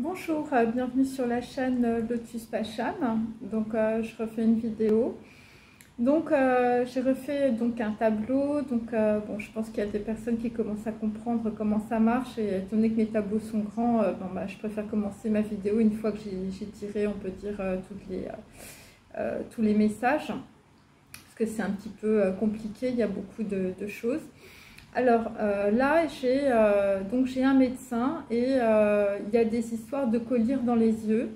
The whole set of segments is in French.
Bonjour, bienvenue sur la chaîne Lotus Pacham. Donc je refais une vidéo. Donc j'ai refait un tableau. Donc bon, je pense qu'il y a des personnes qui commencent à comprendre comment ça marche. Et étant donné que mes tableaux sont grands, je préfère commencer ma vidéo une fois que j'ai tiré, on peut dire, tous les messages. Parce que c'est un petit peu compliqué, il y a beaucoup de choses. Alors là, j'ai un médecin et il y a des histoires de collier dans les yeux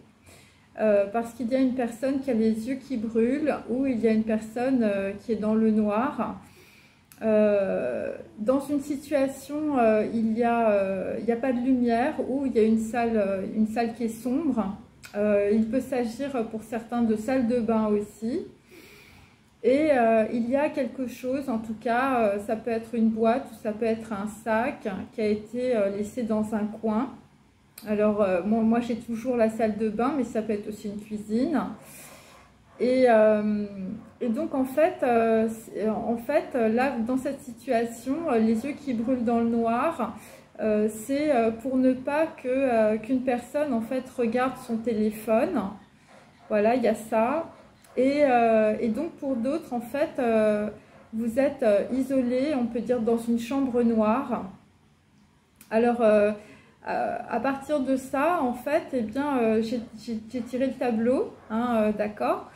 parce qu'il y a une personne qui a les yeux qui brûlent ou il y a une personne qui est dans le noir. Dans une situation, il n'y a pas de lumière ou il y a une salle qui est sombre. Il peut s'agir pour certains de salle de bain aussi. Et il y a quelque chose, en tout cas, ça peut être une boîte ou ça peut être un sac qui a été laissé dans un coin. Alors, moi j'ai toujours la salle de bain, mais ça peut être aussi une cuisine. Et donc, en fait, là, dans cette situation, les yeux qui brûlent dans le noir, c'est pour ne pas qu'une personne, en fait, regarde son téléphone. Voilà, il y a ça. Et donc pour d'autres, en fait, vous êtes isolé, on peut dire, dans une chambre noire. Alors, à partir de ça, en fait, eh bien, j'ai tiré le tableau, hein, d'accord.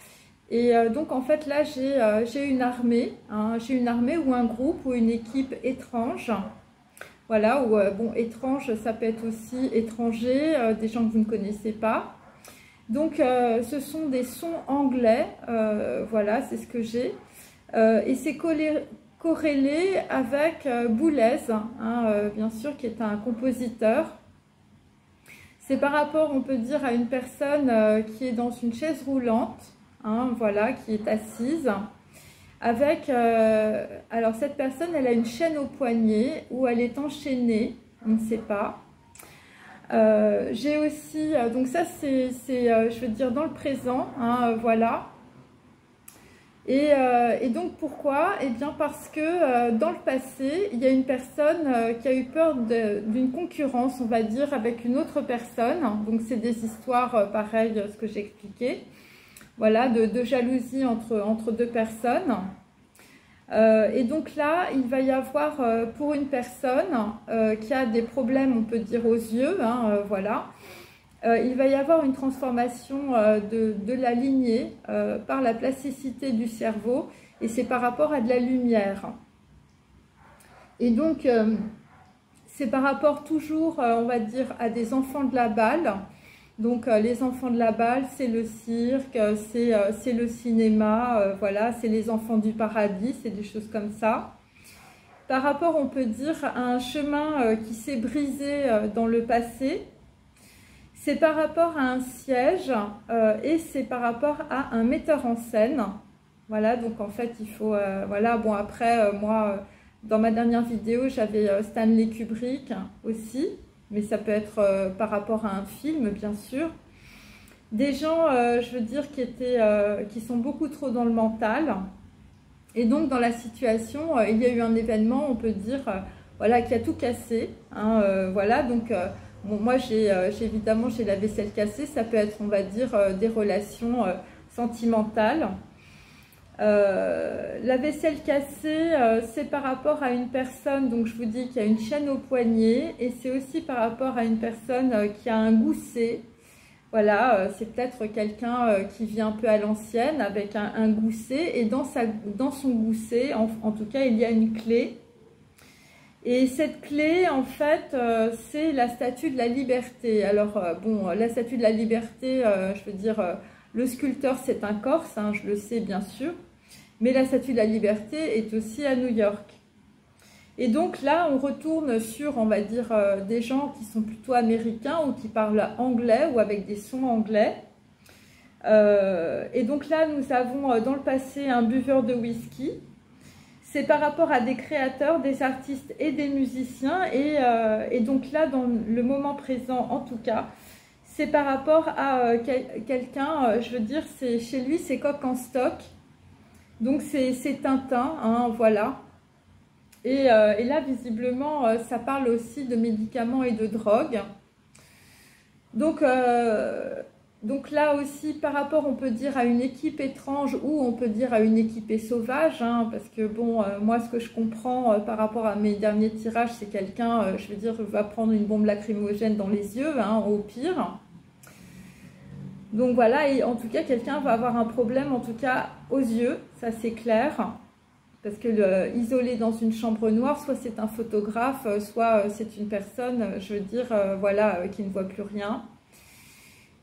Et donc, en fait, là, j'ai une armée, hein, j'ai une armée ou un groupe ou une équipe étrange. Voilà, ou bon, étrange, ça peut être aussi étranger, des gens que vous ne connaissez pas. Donc, ce sont des sons anglais, voilà, c'est ce que j'ai. Et c'est corrélé avec Boulez, hein, bien sûr, qui est un compositeur. C'est par rapport, on peut dire, à une personne qui est dans une chaise roulante, hein, voilà, qui est assise. Avec, alors cette personne, elle a une chaîne au poignet ou elle est enchaînée, on ne sait pas. J'ai aussi, donc ça c'est je veux dire dans le présent, hein, voilà. Et donc pourquoi? Eh bien parce que dans le passé, il y a une personne qui a eu peur d'une concurrence, on va dire, avec une autre personne. Donc c'est des histoires pareilles, ce que j'ai expliqué. Voilà, de jalousie entre deux personnes. Et donc là, il va y avoir pour une personne qui a des problèmes, on peut dire, aux yeux, hein, voilà, il va y avoir une transformation de la lignée par la plasticité du cerveau et c'est par rapport à de la lumière. Et donc, c'est par rapport toujours, on va dire, à des enfants de la balle. Donc les enfants de la balle, c'est le cirque, c'est le cinéma, voilà, c'est les enfants du paradis, c'est des choses comme ça. Par rapport, on peut dire, à un chemin qui s'est brisé dans le passé, c'est par rapport à un siège et c'est par rapport à un metteur en scène. Voilà, donc en fait, il faut, voilà, bon après, moi, dans ma dernière vidéo, j'avais Stanley Kubrick aussi. Mais ça peut être par rapport à un film, bien sûr. Des gens, je veux dire, qui sont beaucoup trop dans le mental. Et donc, dans la situation, il y a eu un événement, on peut dire, voilà, qui a tout cassé. Hein, voilà, donc, bon, moi, évidemment, j'ai la vaisselle cassée. Ça peut être, on va dire, des relations sentimentales. La vaisselle cassée, c'est par rapport à une personne, donc je vous dis qu'il y a une chaîne au poignet, et c'est aussi par rapport à une personne qui a un gousset. Voilà, c'est peut-être quelqu'un qui vit un peu à l'ancienne avec un gousset, et dans son gousset, en tout cas, il y a une clé. Et cette clé, en fait, c'est la statue de la liberté. Alors, bon, la statue de la liberté, je veux dire, le sculpteur, c'est un Corse, hein, je le sais bien sûr. Mais la statue de la liberté est aussi à New York. Et donc là, on retourne sur, on va dire, des gens qui sont plutôt américains ou qui parlent anglais ou avec des sons anglais. Et donc là, nous avons dans le passé un buveur de whisky. C'est par rapport à des créateurs, des artistes et des musiciens. Et donc là, dans le moment présent, en tout cas, c'est par rapport à quelqu'un, je veux dire, chez lui, c'est coq en stock. Donc c'est Tintin, hein, voilà. Et là, visiblement, ça parle aussi de médicaments et de drogue. Donc là aussi, par rapport, on peut dire à une équipe étrange ou on peut dire à une équipée sauvage, hein, parce que bon, moi, ce que je comprends par rapport à mes derniers tirages, c'est quelqu'un, je veux dire, va prendre une bombe lacrymogène dans les yeux, hein, au pire. Donc voilà, et en tout cas, quelqu'un va avoir un problème, en tout cas, aux yeux, ça c'est clair. Parce que isolé dans une chambre noire, soit c'est un photographe, soit c'est une personne, je veux dire, voilà, qui ne voit plus rien.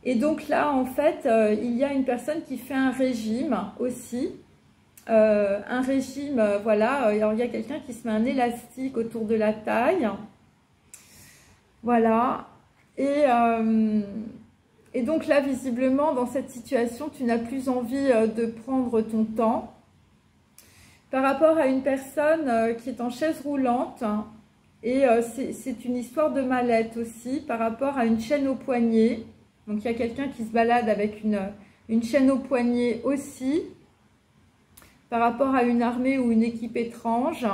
Et donc là, en fait, il y a une personne qui fait un régime aussi. Un régime, voilà, alors il y a quelqu'un qui se met un élastique autour de la taille. Voilà. Et donc là, visiblement, dans cette situation, tu n'as plus envie de prendre ton temps. Par rapport à une personne qui est en chaise roulante, et c'est une histoire de mallette aussi, par rapport à une chaîne au poignet. Donc il y a quelqu'un qui se balade avec une chaîne au poignet aussi, par rapport à une armée ou une équipe étrange.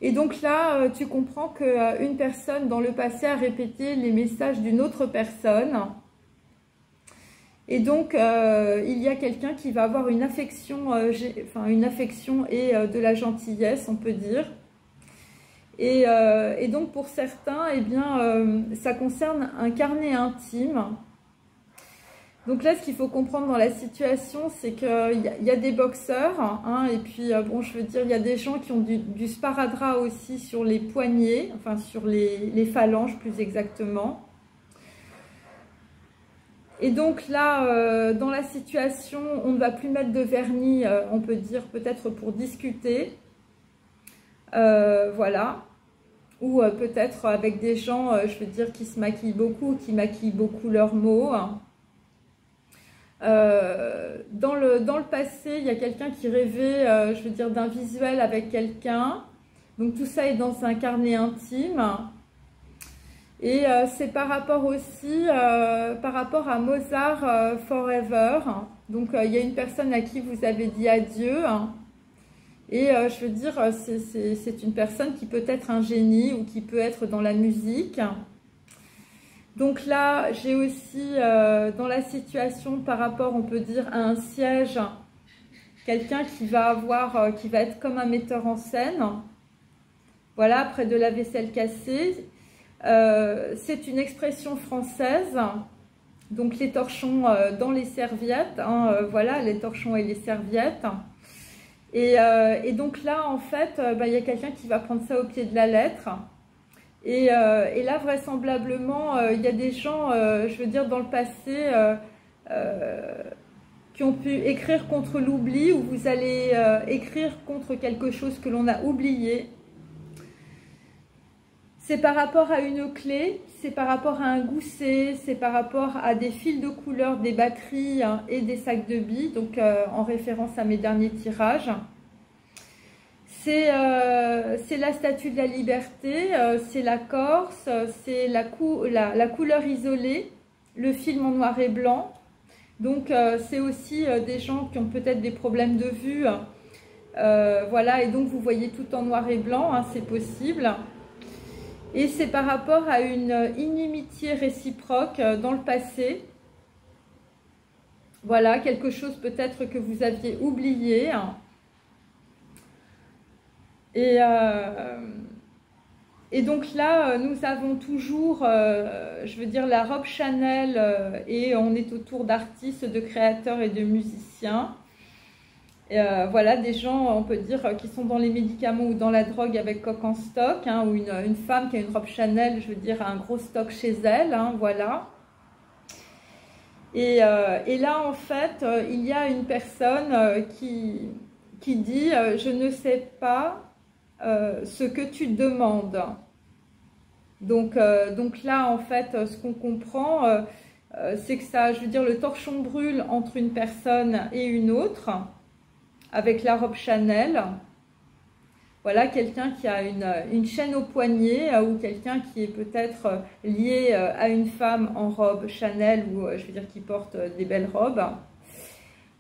Et donc là, tu comprends qu'une personne dans le passé a répété les messages d'une autre personne. Et donc, il y a quelqu'un qui va avoir une affection, une affection et de la gentillesse, on peut dire. Et donc, pour certains, eh bien, ça concerne un carnet intime. Donc là, ce qu'il faut comprendre dans la situation, c'est qu'il y a des boxeurs, hein, et puis, bon, je veux dire, il y a des gens qui ont du sparadrap aussi sur les poignets, enfin, sur les phalanges, plus exactement. Et donc là, dans la situation, on ne va plus mettre de vernis, on peut dire peut-être pour discuter. Voilà. Ou peut-être avec des gens, je veux dire, qui se maquillent beaucoup, qui maquillent beaucoup leurs mots. Dans le passé, il y a quelqu'un qui rêvait, je veux dire, d'un visuel avec quelqu'un. Donc tout ça est dans un carnet intime. Et c'est par rapport aussi, par rapport à Mozart Forever. Donc il y a une personne à qui vous avez dit adieu. Et je veux dire, c'est une personne qui peut être un génie ou qui peut être dans la musique. Donc là, j'ai aussi dans la situation par rapport, on peut dire, à un siège, quelqu'un qui va qui va être comme un metteur en scène. Voilà, près de la vaisselle cassée. C'est une expression française, donc les torchons dans les serviettes, hein, voilà, les torchons et les serviettes. Et donc là, en fait, il y a quelqu'un qui va prendre ça au pied de la lettre. Et là, vraisemblablement, il y a des gens, je veux dire, dans le passé, qui ont pu écrire contre l'oubli, ou vous allez écrire contre quelque chose que l'on a oublié. C'est par rapport à une clé, c'est par rapport à un gousset, c'est par rapport à des fils de couleur, des batteries, hein, et des sacs de billes, donc en référence à mes derniers tirages. C'est la Statue de la Liberté, c'est la Corse, c'est la couleur isolée, le film en noir et blanc. Donc c'est aussi des gens qui ont peut-être des problèmes de vue. Voilà, et donc vous voyez tout en noir et blanc, hein, c'est possible. Et c'est par rapport à une inimitié réciproque dans le passé. Voilà, quelque chose peut-être que vous aviez oublié. Et donc là, nous avons toujours, je veux dire, la robe Chanel, et on est autour d'artistes, de créateurs et de musiciens. Voilà, des gens, on peut dire, qui sont dans les médicaments ou dans la drogue avec coq en stock, hein, ou une femme qui a une robe Chanel, je veux dire, a un gros stock chez elle, hein, voilà. Et là, en fait, il y a une personne qui dit « Je ne sais pas ce que tu demandes ». Donc là, en fait, ce qu'on comprend, c'est que ça, je veux dire, le torchon brûle entre une personne et une autre, avec la robe Chanel. Voilà, quelqu'un qui a une chaîne au poignet, ou quelqu'un qui est peut-être lié à une femme en robe Chanel, ou je veux dire qui porte des belles robes.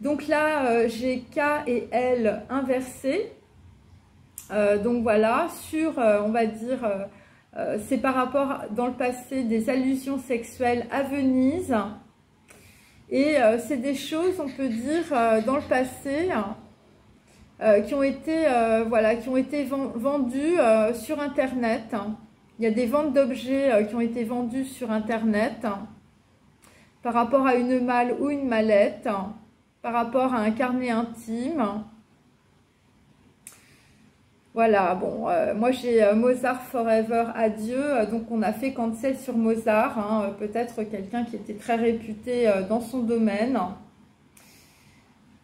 Donc là, j'ai K et L inversés. Donc voilà, sur, on va dire, C'est par rapport, dans le passé, des allusions sexuelles à Venise. Et c'est des choses, on peut dire, dans le passé, qui ont été, voilà, qui ont été vendues sur Internet. Il y a des ventes d'objets qui ont été vendus sur Internet par rapport à une malle ou une mallette, par rapport à un carnet intime. Voilà, bon, moi j'ai Mozart Forever, adieu, donc on a fait cancel sur Mozart, hein, peut-être quelqu'un qui était très réputé dans son domaine.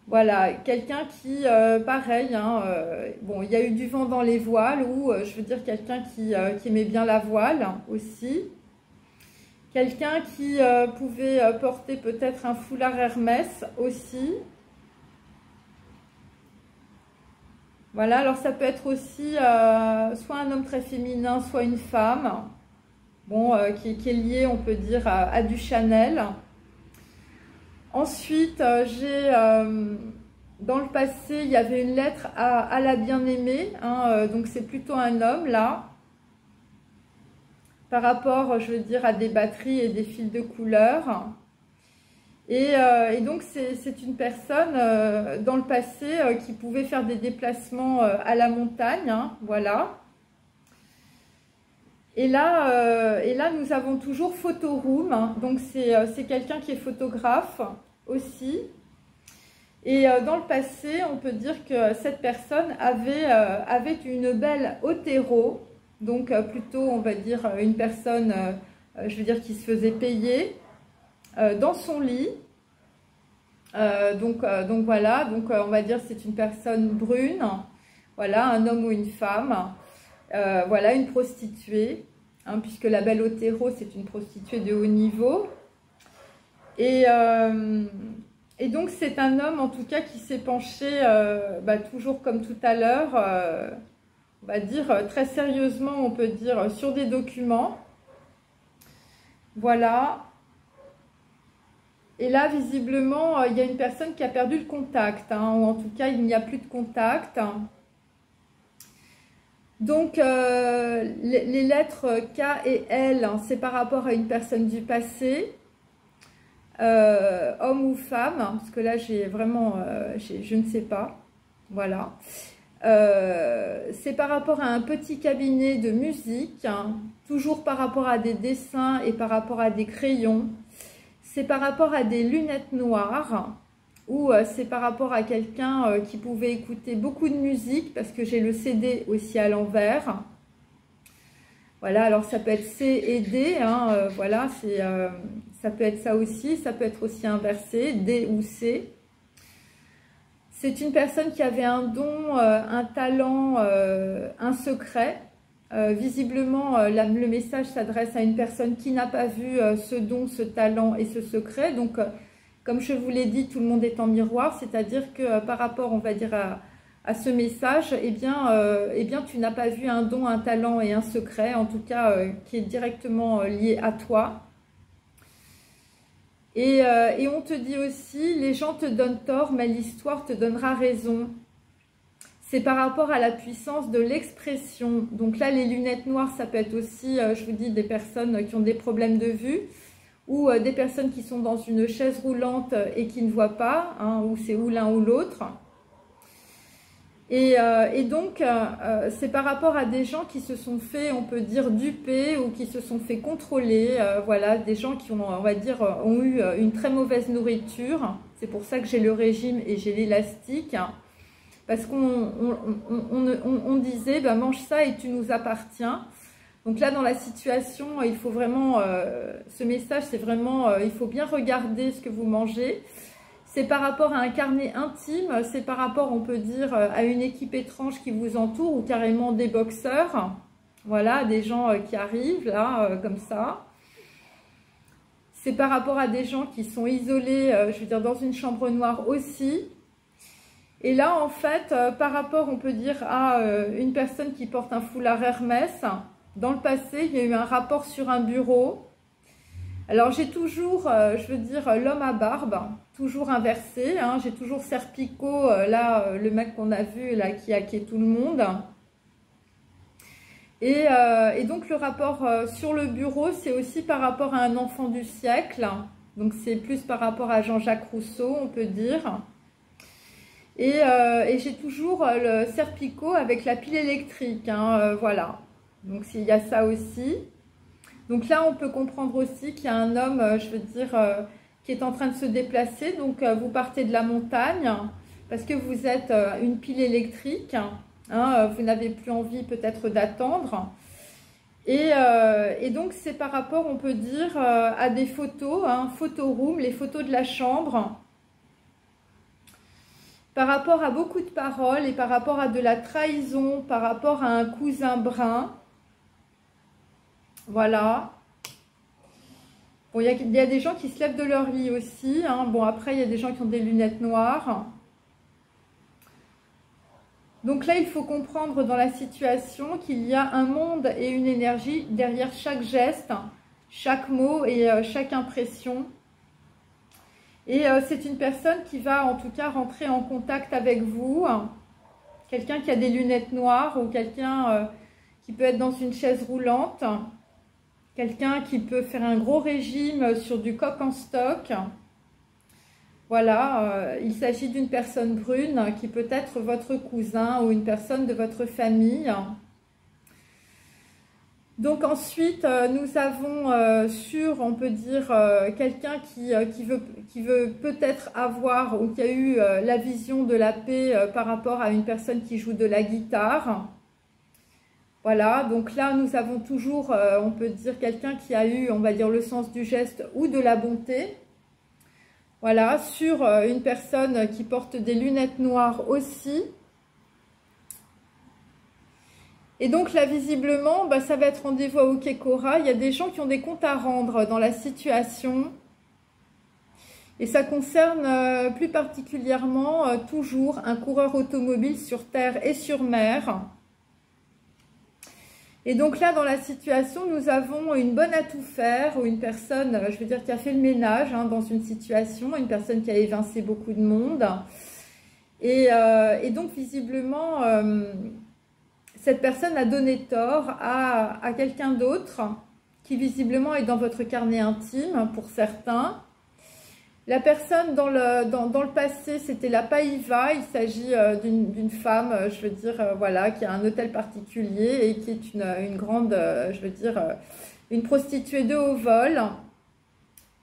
Voilà, quelqu'un qui, pareil, hein, bon, il y a eu du vent dans les voiles, ou je veux dire quelqu'un qui aimait bien la voile aussi. Quelqu'un qui pouvait porter peut-être un foulard Hermès aussi. Voilà, alors ça peut être aussi soit un homme très féminin, soit une femme, bon, qui est lié, on peut dire, à du Chanel. Ensuite, j'ai, dans le passé, il y avait une lettre à la bien-aimée, hein, donc c'est plutôt un homme, là, par rapport, je veux dire, à des batteries et des fils de couleur. Et donc, c'est une personne, dans le passé, qui pouvait faire des déplacements à la montagne, hein, voilà. Et là, nous avons toujours Photoroom, hein, donc c'est quelqu'un qui est photographe aussi. Et dans le passé, on peut dire que cette personne avait une belle Otero, donc plutôt, on va dire, une personne, je veux dire, qui se faisait payer dans son lit. Donc voilà, donc on va dire c'est une personne brune, voilà, un homme ou une femme, voilà, une prostituée, hein, puisque la belle Otero c'est une prostituée de haut niveau. Et donc c'est un homme en tout cas qui s'est penché, toujours comme tout à l'heure, on va dire très sérieusement, on peut dire, sur des documents. Voilà. Et là, visiblement, il y a une personne qui a perdu le contact, hein, ou en tout cas, il n'y a plus de contact. Donc, les lettres K et L, hein, c'est par rapport à une personne du passé, homme ou femme, hein, parce que là, j'ai vraiment, je ne sais pas, voilà. C'est par rapport à un petit cabinet de musique, hein, toujours par rapport à des dessins et par rapport à des crayons. C'est par rapport à des lunettes noires, ou c'est par rapport à quelqu'un qui pouvait écouter beaucoup de musique, parce que j'ai le CD aussi à l'envers. Voilà, alors ça peut être C et D, hein, voilà, ça peut être ça aussi, ça peut être aussi inversé, D ou C. C'est une personne qui avait un don, un talent, un secret. Visiblement, le message s'adresse à une personne qui n'a pas vu ce don, ce talent et ce secret. Donc, comme je vous l'ai dit, tout le monde est en miroir, c'est-à-dire que par rapport, on va dire, à ce message, eh bien, tu n'as pas vu un don, un talent et un secret, en tout cas, qui est directement lié à toi. Et on te dit aussi, les gens te donnent tort, mais l'histoire te donnera raison. C'est par rapport à la puissance de l'expression. Donc là, les lunettes noires, ça peut être aussi, je vous dis, des personnes qui ont des problèmes de vue, ou des personnes qui sont dans une chaise roulante et qui ne voient pas, hein, ou c'est ou l'un ou l'autre. Et donc, c'est par rapport à des gens qui se sont fait, on peut dire, duper, ou qui se sont fait contrôler. Voilà, des gens qui ont, on va dire, ont eu une très mauvaise nourriture. C'est pour ça que j'ai le régime et j'ai l'élastique. Parce qu'on disait, bah, mange ça et tu nous appartiens. Donc là, dans la situation, il faut vraiment, ce message, c'est vraiment, il faut bien regarder ce que vous mangez. C'est par rapport à un carnet intime, c'est par rapport, on peut dire, à une équipe étrange qui vous entoure, ou carrément des boxeurs. Voilà, des gens qui arrivent là, comme ça. C'est par rapport à des gens qui sont isolés, je veux dire, dans une chambre noire aussi. Et là, en fait, par rapport, on peut dire, à une personne qui porte un foulard Hermès, dans le passé, il y a eu un rapport sur un bureau. Alors, j'ai toujours, je veux dire, l'homme à barbe, toujours inversé. Hein, j'ai toujours Serpico, là, le mec qu'on a vu, là, qui hackait tout le monde. Et donc le rapport sur le bureau, c'est aussi par rapport à un enfant du siècle. Donc c'est plus par rapport à Jean-Jacques Rousseau, on peut dire. Et j'ai toujours le serpicot avec la pile électrique, hein, voilà. Donc il y a ça aussi. Donc là, on peut comprendre aussi qu'il y a un homme, je veux dire, qui est en train de se déplacer. Donc vous partez de la montagne parce que vous êtes une pile électrique. Hein, vous n'avez plus envie peut-être d'attendre. Et donc c'est par rapport, on peut dire, à des photos, hein, photo room, les photos de la chambre. Par rapport à beaucoup de paroles et par rapport à de la trahison, par rapport à un cousin brun. Voilà. Bon, il y a des gens qui se lèvent de leur lit aussi. Hein. Bon, après, il y a des gens qui ont des lunettes noires. Donc là, il faut comprendre dans la situation qu'il y a un monde et une énergie derrière chaque geste, chaque mot et chaque impression. Et c'est une personne qui va en tout cas rentrer en contact avec vous. Quelqu'un qui a des lunettes noires ou quelqu'un qui peut être dans une chaise roulante. Quelqu'un qui peut faire un gros régime sur du coq en stock. Voilà, il s'agit d'une personne brune qui peut être votre cousin ou une personne de votre famille. Donc ensuite, nous avons on peut dire, quelqu'un qui veut peut-être avoir ou qui a eu la vision de la paix par rapport à une personne qui joue de la guitare. Voilà, donc là, nous avons toujours, on peut dire, quelqu'un qui a eu, on va dire, le sens du geste ou de la bonté. Voilà, sur une personne qui porte des lunettes noires aussi. Et donc là, visiblement, bah, ça va être rendez-vous à Okekora. Il y a des gens qui ont des comptes à rendre dans la situation. Et ça concerne plus particulièrement toujours un coureur automobile sur terre et sur mer. Et donc là, dans la situation, nous avons une bonne à tout faire, ou une personne, je veux dire, qui a fait le ménage hein, dans une situation, une personne qui a évincé beaucoup de monde. Et donc, visiblement, cette personne a donné tort à quelqu'un d'autre, qui visiblement est dans votre carnet intime, pour certains. La personne dans le passé, c'était la Païva. Il s'agit d'une femme, je veux dire, voilà, qui a un hôtel particulier et qui est une grande, je veux dire, une prostituée de haut vol.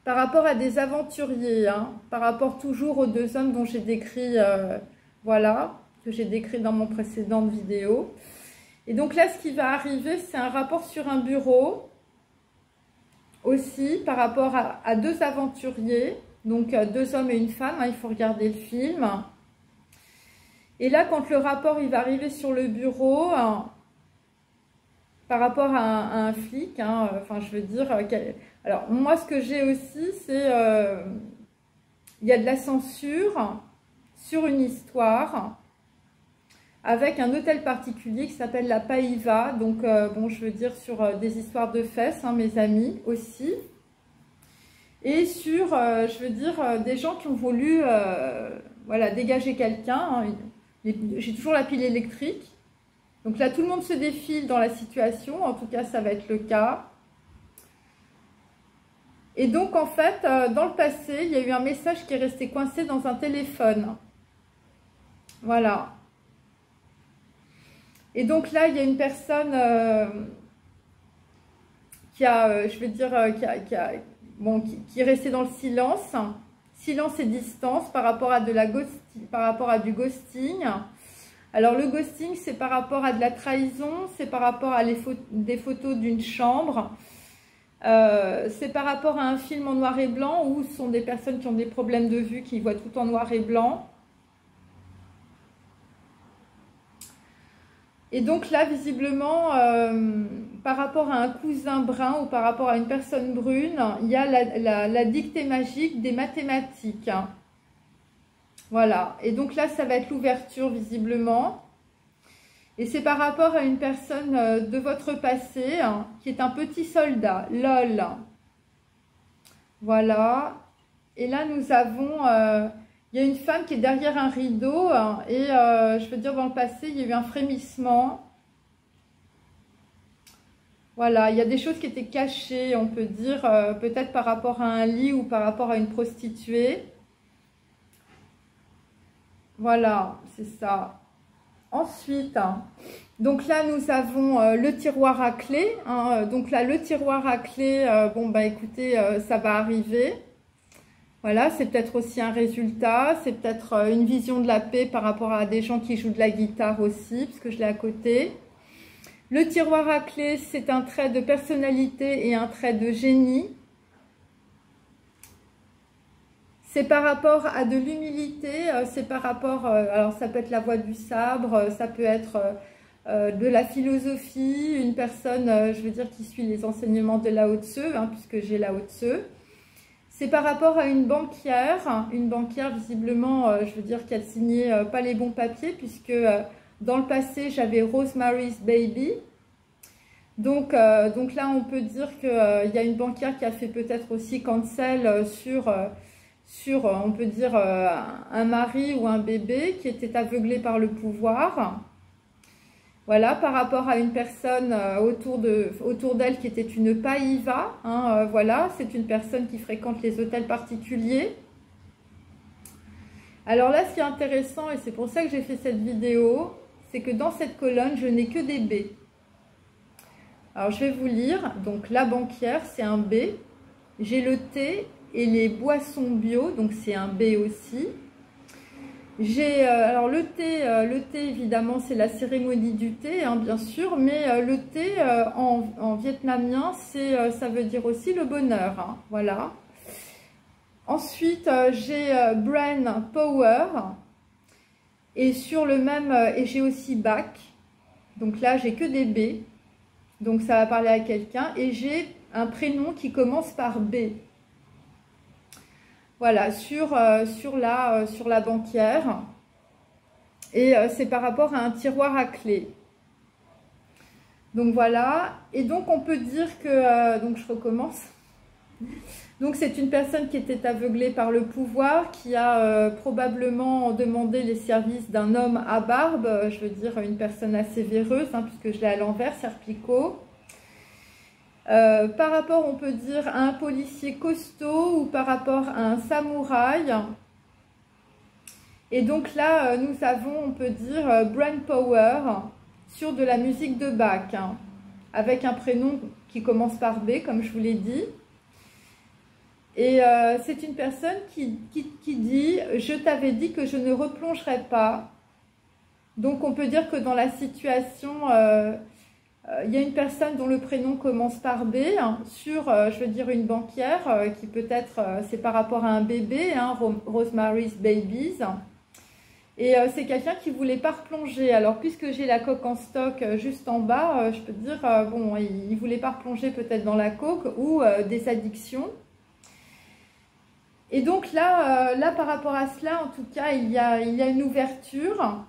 Par rapport à des aventuriers, hein, par rapport toujours aux deux hommes dont j'ai décrit, voilà, que j'ai décrit dans mon précédente vidéo. Et donc là, ce qui va arriver, c'est un rapport sur un bureau, aussi, par rapport à deux aventuriers. Donc, deux hommes et une femme, hein, il faut regarder le film. Et là, quand le rapport il va arriver sur le bureau, par rapport à un flic, hein, enfin, je veux dire... alors, moi, ce que j'ai aussi, c'est... il y a de la censure sur une histoire avec un hôtel particulier qui s'appelle la Païva. Donc, bon, je veux dire sur des histoires de fesses, hein, mes amis, aussi. Et sur, je veux dire, des gens qui ont voulu voilà, dégager quelqu'un. Hein. J'ai toujours la pile électrique. Donc là, tout le monde se défile dans la situation. En tout cas, ça va être le cas. Et donc, en fait, dans le passé, il y a eu un message qui est resté coincé dans un téléphone. Voilà. Et donc là, il y a une personne qui a, je veux dire, bon, qui est resté dans le silence et distance par rapport à du ghosting. Alors le ghosting, c'est par rapport à de la trahison, c'est par rapport à des photos d'une chambre, c'est par rapport à un film en noir et blanc où ce sont des personnes qui ont des problèmes de vue, qui voient tout en noir et blanc. Et donc là, visiblement, par rapport à un cousin brun ou par rapport à une personne brune, il y a la dictée magique des mathématiques. Voilà. Et donc là, ça va être l'ouverture, visiblement. Et c'est par rapport à une personne de votre passé, hein, qui est un petit soldat, LOL. Voilà. Et là, nous avons... il y a une femme qui est derrière un rideau et je veux dire, dans le passé, il y a eu un frémissement. Voilà, il y a des choses qui étaient cachées, on peut dire, peut-être par rapport à un lit ou par rapport à une prostituée. Voilà, c'est ça. Ensuite, donc là, nous avons le tiroir à clé. Donc là, le tiroir à clé, bon, bah écoutez, ça va arriver. Voilà, c'est peut-être aussi un résultat. C'est peut-être une vision de la paix par rapport à des gens qui jouent de la guitare aussi, puisque je l'ai à côté. Le tiroir à clé, c'est un trait de personnalité et un trait de génie. C'est par rapport à de l'humilité, c'est par rapport, alors ça peut être la voie du sabre, ça peut être de la philosophie, une personne, je veux dire, qui suit les enseignements de Lao Tzu, puisque j'ai Lao Tzu. C'est par rapport à une banquière visiblement, je veux dire, qu'elle signait pas les bons papiers, puisque dans le passé, j'avais Rosemary's Baby. Donc là, on peut dire qu'il y a une banquière qui a fait peut-être aussi cancel sur, on peut dire, un mari ou un bébé qui était aveuglé par le pouvoir. Voilà, par rapport à une personne autour d'elle qui était une païva. Voilà, c'est une personne qui fréquente les hôtels particuliers. Alors là, ce qui est intéressant, et c'est pour ça que j'ai fait cette vidéo, c'est que dans cette colonne, je n'ai que des B. Alors, je vais vous lire. Donc, la banquière, c'est un B. J'ai le T et les boissons bio, donc c'est un B aussi. J'ai, alors le thé évidemment, c'est la cérémonie du thé, bien sûr, mais le thé en vietnamien, ça veut dire aussi le bonheur. Voilà. Ensuite, j'ai Brain Power. Et sur le même, et j'ai aussi bac. Donc là, j'ai que des B. Donc ça va parler à quelqu'un. Et j'ai un prénom qui commence par B. Voilà, sur la banquière. Et c'est par rapport à un tiroir à clé. Donc voilà. Et donc on peut dire que, donc je recommence. Donc c'est une personne qui était aveuglée par le pouvoir, qui a probablement demandé les services d'un homme à barbe, je veux dire une personne assez véreuse, puisque je l'ai à l'envers, Serpico. Par rapport, on peut dire, à un policier costaud ou par rapport à un samouraï. Et donc là, nous avons, on peut dire, Brain Power sur de la musique de Bach, avec un prénom qui commence par B, comme je vous l'ai dit. Et c'est une personne qui dit « Je t'avais dit que je ne replongerais pas ». Donc on peut dire que dans la situation, il y a une personne dont le prénom commence par B, sur, je veux dire, une banquière, qui peut-être, c'est par rapport à un bébé, Rosemary's Babies. Et c'est quelqu'un qui ne voulait pas replonger. Alors puisque j'ai la coque en stock juste en bas, je peux dire, bon, il ne voulait pas replonger peut-être dans la coque ou des addictions. Et donc là, par rapport à cela, en tout cas, il y a une ouverture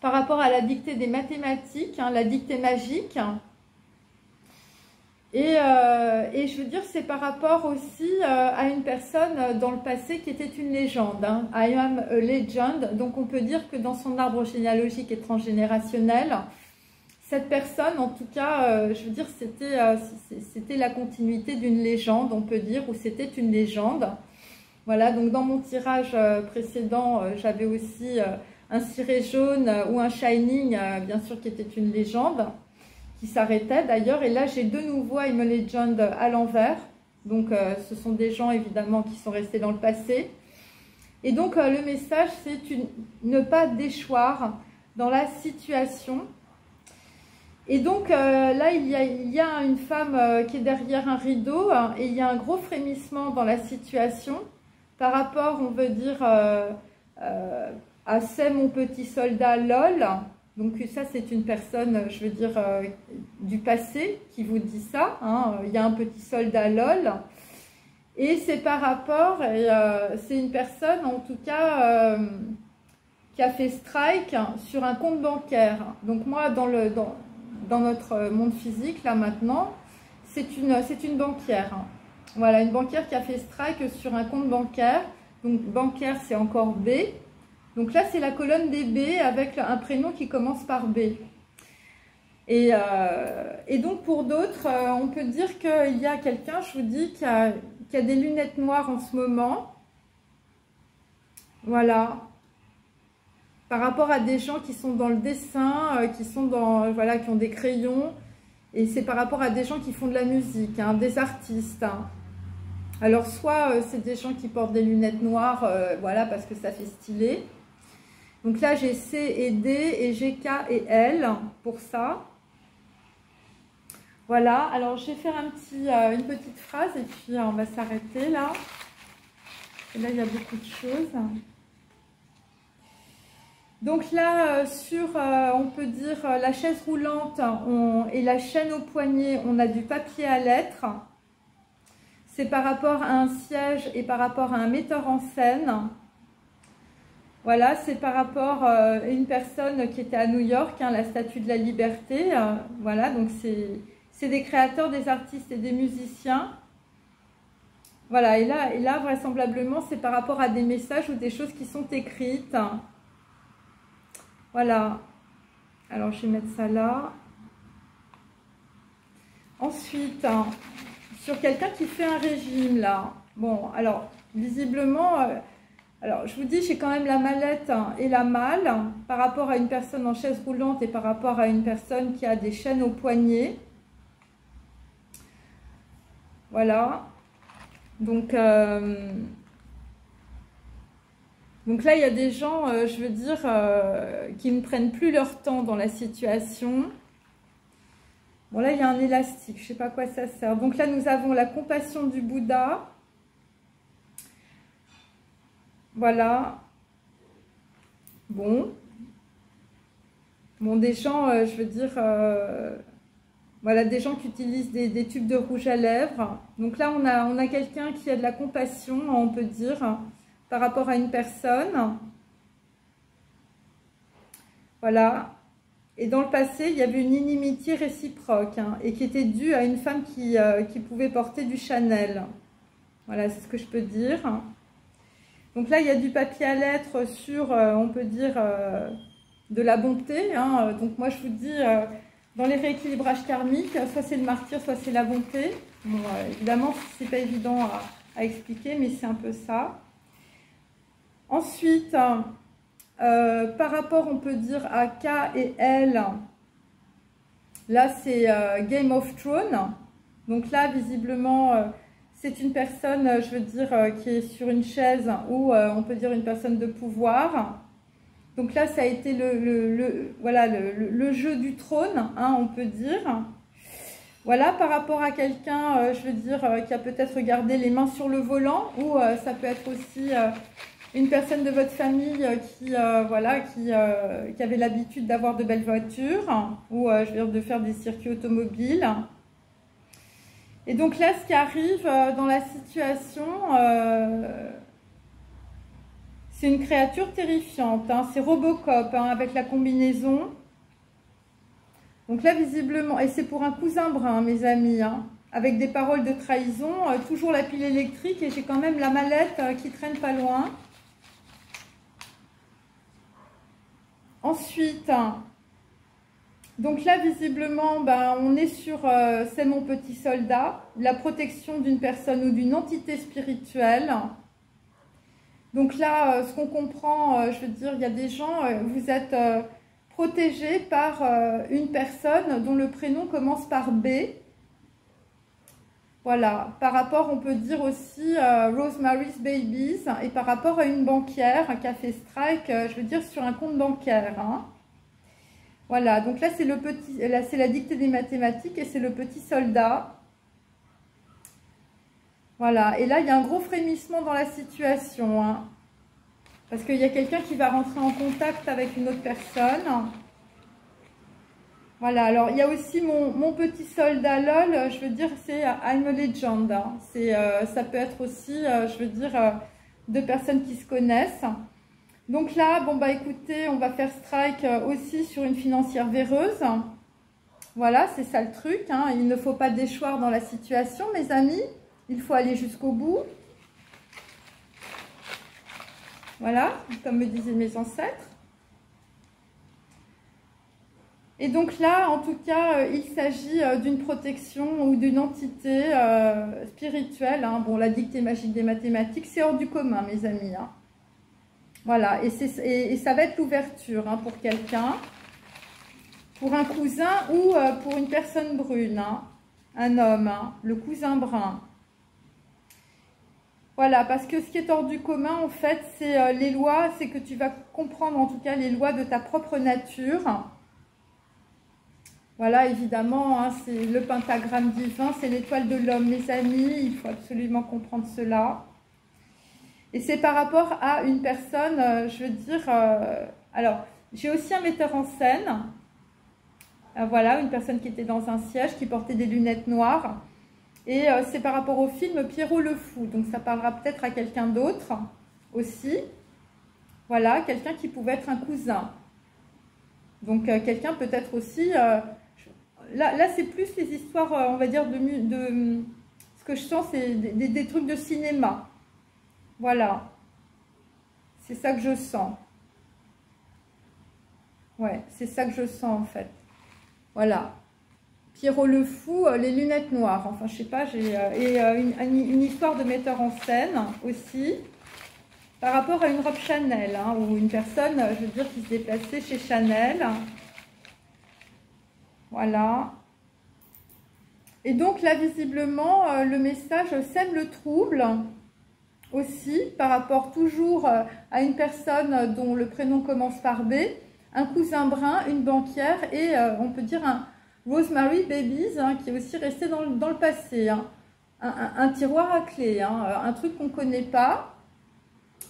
par rapport à la dictée des mathématiques, la dictée magique. Et je veux dire, c'est par rapport aussi à une personne dans le passé qui était une légende. I am a legend. Donc on peut dire que dans son arbre généalogique et transgénérationnel, cette personne, en tout cas, je veux dire, c'était la continuité d'une légende, on peut dire, ou c'était une légende. Voilà, donc dans mon tirage précédent, j'avais aussi un ciré jaune ou un shining, bien sûr, qui était une légende, qui s'arrêtait d'ailleurs. Et là, j'ai de nouveau I'm a Legend à l'envers. Donc, ce sont des gens, évidemment, qui sont restés dans le passé. Et donc, le message, c'est ne pas déchoir dans la situation. Et donc là, il y a une femme qui est derrière un rideau et il y a un gros frémissement dans la situation par rapport, on veut dire, à c'est mon petit soldat LOL. Donc ça, c'est une personne, je veux dire, du passé qui vous dit ça. Il y a un petit soldat LOL. Et c'est par rapport, c'est une personne en tout cas qui a fait strike sur un compte bancaire. Donc moi, dans notre monde physique, là maintenant, c'est une banquière. Voilà, une banquière qui a fait strike sur un compte bancaire. Donc bancaire, c'est encore B. Donc là, c'est la colonne des B avec un prénom qui commence par B. Et donc pour d'autres, on peut dire qu'il y a quelqu'un, je vous dis, qui a des lunettes noires en ce moment. Voilà. Par rapport à des gens qui sont dans le dessin, qui sont dans, voilà, qui ont des crayons. Et c'est par rapport à des gens qui font de la musique, hein, des artistes. Hein. Alors soit c'est des gens qui portent des lunettes noires, voilà, parce que ça fait stylé. Donc là j'ai C et D et j'ai K et L pour ça. Voilà, alors je vais faire une petite phrase et puis on va s'arrêter là. Et là il y a beaucoup de choses. Donc là, on peut dire la chaise roulante et la chaîne au poignet, on a du papier à lettres. C'est par rapport à un siège et par rapport à un metteur en scène. Voilà, c'est par rapport à une personne qui était à New York, hein, la Statue de la Liberté. Voilà, donc c'est des créateurs, des artistes et des musiciens. Voilà, et là vraisemblablement, c'est par rapport à des messages ou des choses qui sont écrites. Voilà, alors je vais mettre ça là. Ensuite, sur quelqu'un qui fait un régime là. Bon, alors, visiblement, alors je vous dis, j'ai quand même la mallette et la malle par rapport à une personne en chaise roulante et par rapport à une personne qui a des chaînes au poignet. Voilà. Donc là, il y a des gens, je veux dire, qui ne prennent plus leur temps dans la situation. Bon, là, il y a un élastique, je ne sais pas à quoi ça sert. Donc là, nous avons la compassion du Bouddha. Voilà. Bon, des gens, je veux dire, voilà, des gens qui utilisent des tubes de rouge à lèvres. Donc là, on a quelqu'un qui a de la compassion, on peut dire, par rapport à une personne. Voilà. Et dans le passé, il y avait une inimitié réciproque, hein, et qui était due à une femme qui pouvait porter du Chanel. Voilà, c'est ce que je peux dire. Donc là, il y a du papier à lettres sur, on peut dire, de la bonté. Hein. Donc moi, je vous dis, dans les rééquilibrages karmiques, soit c'est le martyr, soit c'est la bonté. Bon, évidemment, c'est pas évident à expliquer, mais c'est un peu ça. Ensuite, par rapport, on peut dire, à K et L, là, c'est Game of Thrones. Donc là, visiblement, c'est une personne, je veux dire, qui est sur une chaise ou on peut dire une personne de pouvoir. Donc là, ça a été voilà, le jeu du trône, hein, on peut dire. Voilà, par rapport à quelqu'un, je veux dire, qui a peut-être gardé les mains sur le volant, ou ça peut être aussi une personne de votre famille voilà, qui avait l'habitude d'avoir de belles voitures, ou je veux dire, de faire des circuits automobiles. Et donc là, ce qui arrive dans la situation, c'est une créature terrifiante, hein, c'est Robocop, hein, avec la combinaison. Donc là, visiblement, et c'est pour un cousin brun, mes amis, hein, avec des paroles de trahison, toujours la pile électrique, et j'ai quand même la mallette qui traîne pas loin. Ensuite, donc là, visiblement, ben, on est sur c'est mon petit soldat, la protection d'une personne ou d'une entité spirituelle. Donc là, ce qu'on comprend, je veux dire, il y a des gens, vous êtes protégés par une personne dont le prénom commence par B. Voilà, par rapport, on peut dire aussi Rosemary's Babies, et par rapport à une banquière qui a fait strike, je veux dire, sur un compte bancaire. Hein. Voilà, donc là, c'est la dictée des mathématiques et c'est le petit soldat. Voilà, et là, il y a un gros frémissement dans la situation, hein, parce qu'il y a quelqu'un qui va rentrer en contact avec une autre personne. Voilà, alors il y a aussi mon petit soldat LOL, je veux dire, c'est I'm a Legend. Hein. Ça peut être aussi, je veux dire, deux personnes qui se connaissent. Donc là, bon bah écoutez, on va faire strike aussi sur une financière véreuse. Voilà, c'est ça le truc, hein. Il ne faut pas déchoir dans la situation, mes amis. Il faut aller jusqu'au bout. Voilà, comme me disaient mes ancêtres. Et donc là, en tout cas, il s'agit d'une protection ou d'une entité spirituelle. Hein. Bon, la dictée magique des mathématiques, c'est hors du commun, mes amis. Hein. Voilà, et ça va être l'ouverture hein, pour quelqu'un, pour un cousin ou pour une personne brune, hein, un homme, hein, le cousin brun. Voilà, parce que ce qui est hors du commun, en fait, c'est les lois, c'est que tu vas comprendre en tout cas les lois de ta propre nature. Voilà, évidemment, hein, c'est le pentagramme divin, c'est l'étoile de l'homme, mes amis, il faut absolument comprendre cela. Et c'est par rapport à une personne, je veux dire, alors, j'ai aussi un metteur en scène, voilà, une personne qui était dans un siège, qui portait des lunettes noires, et c'est par rapport au film Pierrot le Fou, donc ça parlera peut-être à quelqu'un d'autre aussi, voilà, quelqu'un qui pouvait être un cousin, donc quelqu'un peut-être aussi, là c'est plus les histoires, on va dire, ce que je sens, c'est des trucs de cinéma. Voilà, c'est ça que je sens. Ouais, c'est ça que je sens en fait. Voilà. Pierrot le Fou, les lunettes noires. Enfin, je sais pas, j'ai une histoire de metteur en scène aussi. Par rapport à une robe Chanel, hein, ou une personne, je veux dire, qui se déplaçait chez Chanel. Voilà. Et donc là, visiblement, le message sème le trouble. Aussi, par rapport toujours à une personne dont le prénom commence par B, un cousin brun, une banquière et on peut dire un Rosemary Babies hein, qui est aussi resté dans le passé. Hein. Un tiroir à clé, hein, un truc qu'on ne connaît pas.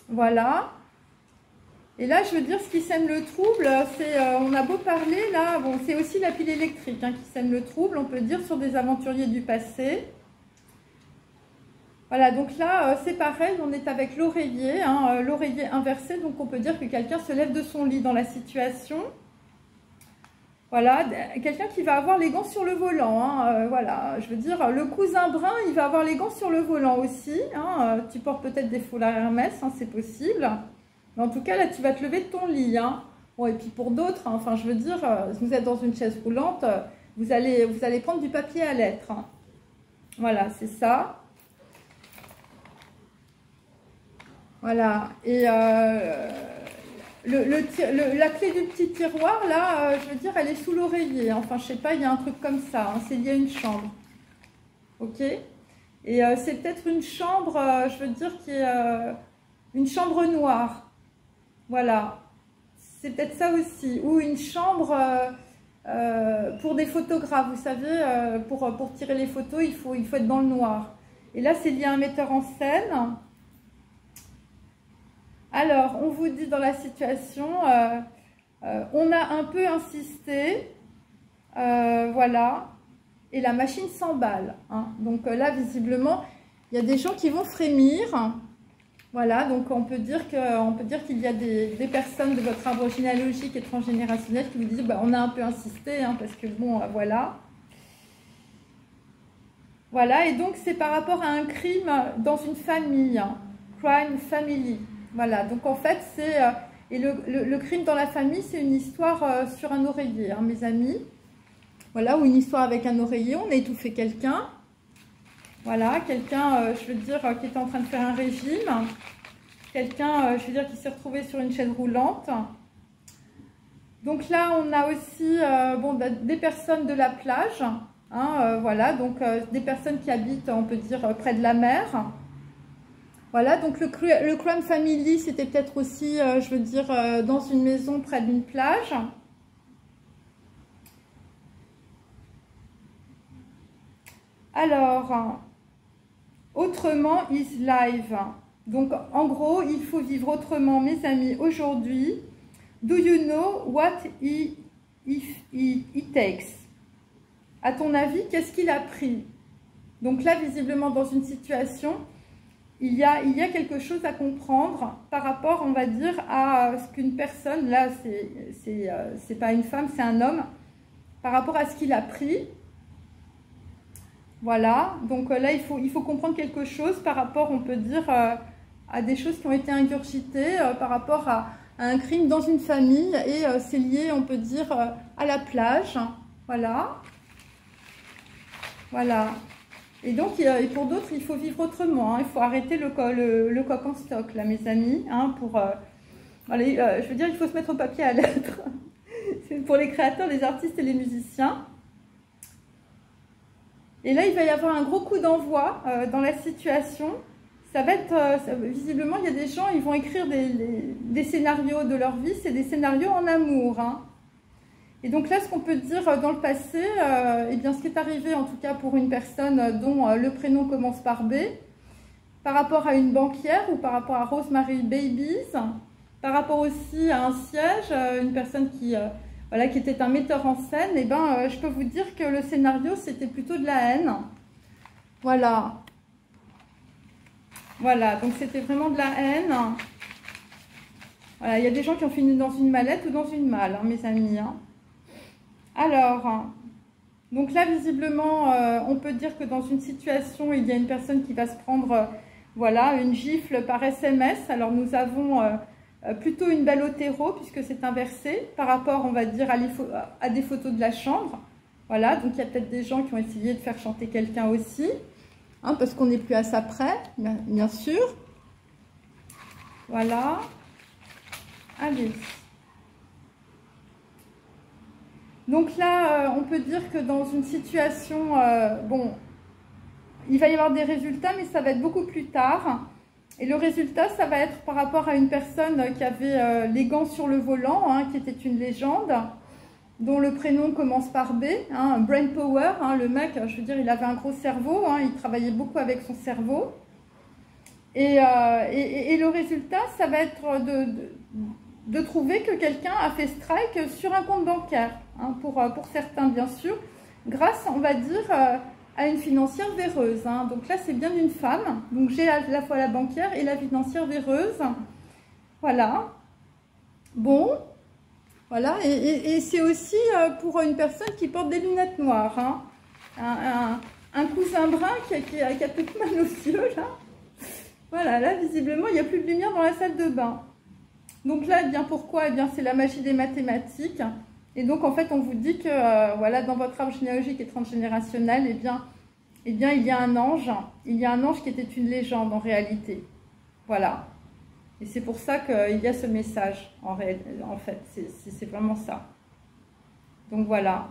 Voilà. Et là, je veux dire, ce qui sème le trouble, c'est, on a beau parler, là, bon, c'est aussi la pile électrique hein, qui sème le trouble, on peut dire, sur des aventuriers du passé. Voilà, donc là, c'est pareil, on est avec l'oreiller, hein, l'oreiller inversé, donc on peut dire que quelqu'un se lève de son lit dans la situation. Voilà, quelqu'un qui va avoir les gants sur le volant, hein, voilà, je veux dire, le cousin brun, il va avoir les gants sur le volant aussi, hein, tu portes peut-être des foulards Hermès, hein, c'est possible, mais en tout cas, là, tu vas te lever de ton lit, hein. Bon, et puis pour d'autres, hein, enfin, je veux dire, si vous êtes dans une chaise roulante, vous allez prendre du papier à lettres, hein. Voilà, c'est ça. Voilà, et la clé du petit tiroir, là, je veux dire, elle est sous l'oreiller. Enfin, je sais pas, il y a un truc comme ça, hein, c'est lié à une chambre. Ok? Et c'est peut-être une chambre, je veux dire, qui est une chambre noire. Voilà, c'est peut-être ça aussi. Ou une chambre pour des photographes, vous savez, pour tirer les photos, il faut être dans le noir. Et là, c'est lié à un metteur en scène. Alors, on vous dit dans la situation, on a un peu insisté, voilà, et la machine s'emballe. Hein. Donc là, visiblement, il y a des gens qui vont frémir. Voilà, donc on peut dire qu'il y a des personnes de votre arbre généalogique et transgénérationnel qui vous disent, bah, on a un peu insisté, hein, parce que bon, voilà. Voilà, et donc c'est par rapport à un crime dans une famille, hein, crime family. Voilà, donc en fait, c'est... et le crime dans la famille, c'est une histoire sur un oreiller, hein, mes amis. Voilà, ou une histoire avec un oreiller, on a étouffé quelqu'un. Voilà, quelqu'un, je veux dire, qui était en train de faire un régime. Quelqu'un, je veux dire, qui s'est retrouvé sur une chaise roulante. Donc là, on a aussi bon, des personnes de la plage. Hein, voilà, donc des personnes qui habitent, on peut dire, près de la mer. Voilà, donc le crime family, c'était peut-être aussi, je veux dire, dans une maison près d'une plage. Alors, autrement is live. Donc, en gros, il faut vivre autrement, mes amis, aujourd'hui. Do you know what he takes? À ton avis, qu'est-ce qu'il a pris? Donc là, visiblement, dans une situation... Il y a quelque chose à comprendre par rapport, on va dire, à ce qu'une personne, là, c'est pas une femme, c'est un homme, par rapport à ce qu'il a pris. Voilà, donc là, il faut comprendre quelque chose par rapport, on peut dire, à des choses qui ont été ingurgitées, par rapport à un crime dans une famille et c'est lié, on peut dire, à la plage. Voilà. Voilà. Et donc, et pour d'autres, il faut vivre autrement. Hein. Il faut arrêter le coq en stock, là, mes amis. Hein, allez, je veux dire, il faut se mettre au papier à lettres. C'est pour les créateurs, les artistes et les musiciens. Et là, il va y avoir un gros coup d'envoi dans la situation. Ça va être, visiblement, il y a des gens, ils vont écrire des scénarios de leur vie. C'est des scénarios en amour. Hein. Et donc là, ce qu'on peut dire dans le passé, eh bien, ce qui est arrivé, en tout cas pour une personne dont le prénom commence par B, par rapport à une banquière ou par rapport à Rosemary Babies, par rapport aussi à un siège, une personne voilà, qui était un metteur en scène, eh ben, je peux vous dire que le scénario, c'était plutôt de la haine. Voilà. Voilà, donc c'était vraiment de la haine. Voilà, il y a des gens qui ont fini dans une mallette ou dans une malle, hein, mes amis. Hein. Alors, donc là, visiblement, on peut dire que dans une situation, il y a une personne qui va se prendre, voilà, une gifle par SMS. Alors, nous avons plutôt une balle au terreau, puisque c'est inversé, par rapport, on va dire, à des photos de la chambre. Voilà, donc il y a peut-être des gens qui ont essayé de faire chanter quelqu'un aussi. Hein, parce qu'on n'est plus à ça près, bien sûr. Voilà. Allez. Donc là, on peut dire que dans une situation, bon, il va y avoir des résultats, mais ça va être beaucoup plus tard. Et le résultat, ça va être par rapport à une personne qui avait les gants sur le volant, hein, qui était une légende, dont le prénom commence par B, hein, Brain Power, hein, le mec, je veux dire, il avait un gros cerveau, hein, il travaillait beaucoup avec son cerveau. Et le résultat, ça va être de trouver que quelqu'un a fait strike sur un compte bancaire, hein, pour certains bien sûr, grâce, on va dire, à une financière véreuse. Hein. Donc là, c'est bien une femme, donc j'ai à la fois la banquière et la financière véreuse. Voilà. Bon. Voilà, et c'est aussi pour une personne qui porte des lunettes noires. Hein. Un cousin brun qui a peut-être mal aux yeux, là. Voilà, là, visiblement, il n'y a plus de lumière dans la salle de bain. Donc là, eh bien, pourquoi? Eh bien, c'est la magie des mathématiques. Et donc, en fait, on vous dit que, voilà, dans votre arbre généalogique et transgénérationnel, eh bien, il y a un ange. Il y a un ange qui était une légende, en réalité. Voilà. Et c'est pour ça qu'il y a ce message, en fait, c'est vraiment ça. Donc voilà.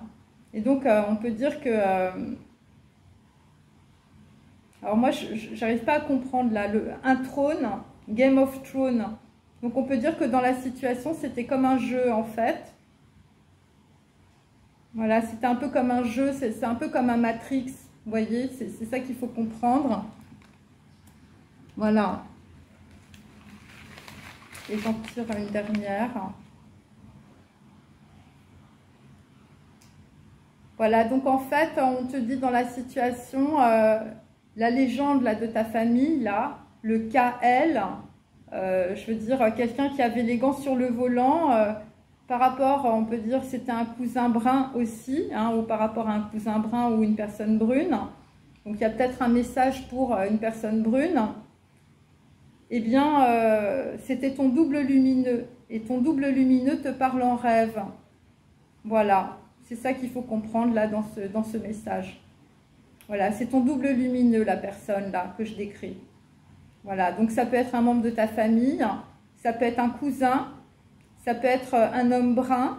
Et donc, on peut dire que... alors moi, je n'arrive pas à comprendre, là, un trône, Game of Thrones. Donc on peut dire que dans la situation, c'était comme un jeu, en fait. Voilà, c'était un peu comme un jeu, c'est un peu comme un Matrix, vous voyez, c'est ça qu'il faut comprendre. Voilà. Et j'en tire une dernière. Voilà, donc en fait, on te dit dans la situation, la légende là, de ta famille, là, le KL, je veux dire, quelqu'un qui avait les gants sur le volant, par rapport, on peut dire, c'était un cousin brun aussi, hein, ou par rapport à un cousin brun ou une personne brune. Donc il y a peut-être un message pour une personne brune. Eh bien, c'était ton double lumineux. Et ton double lumineux te parle en rêve. Voilà, c'est ça qu'il faut comprendre là dans ce message. Voilà, c'est ton double lumineux, la personne là que je décris. Voilà, donc ça peut être un membre de ta famille, ça peut être un cousin, ça peut être un homme brun,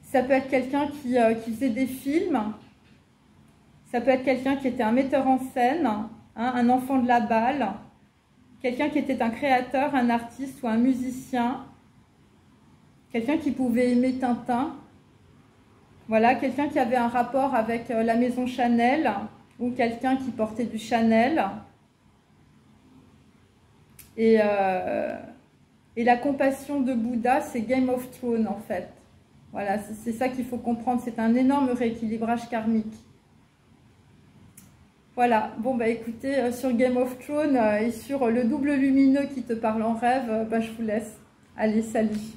ça peut être quelqu'un qui faisait des films, ça peut être quelqu'un qui était un metteur en scène, hein, un enfant de la balle, quelqu'un qui était un créateur, un artiste ou un musicien, quelqu'un qui pouvait aimer Tintin, voilà, quelqu'un qui avait un rapport avec la maison Chanel ou quelqu'un qui portait du Chanel. Et la compassion de Bouddha, c'est Game of Thrones en fait. Voilà, c'est ça qu'il faut comprendre, c'est un énorme rééquilibrage karmique. Voilà, bon bah écoutez, sur Game of Thrones et sur le double lumineux qui te parle en rêve, bah, je vous laisse. Allez, salut!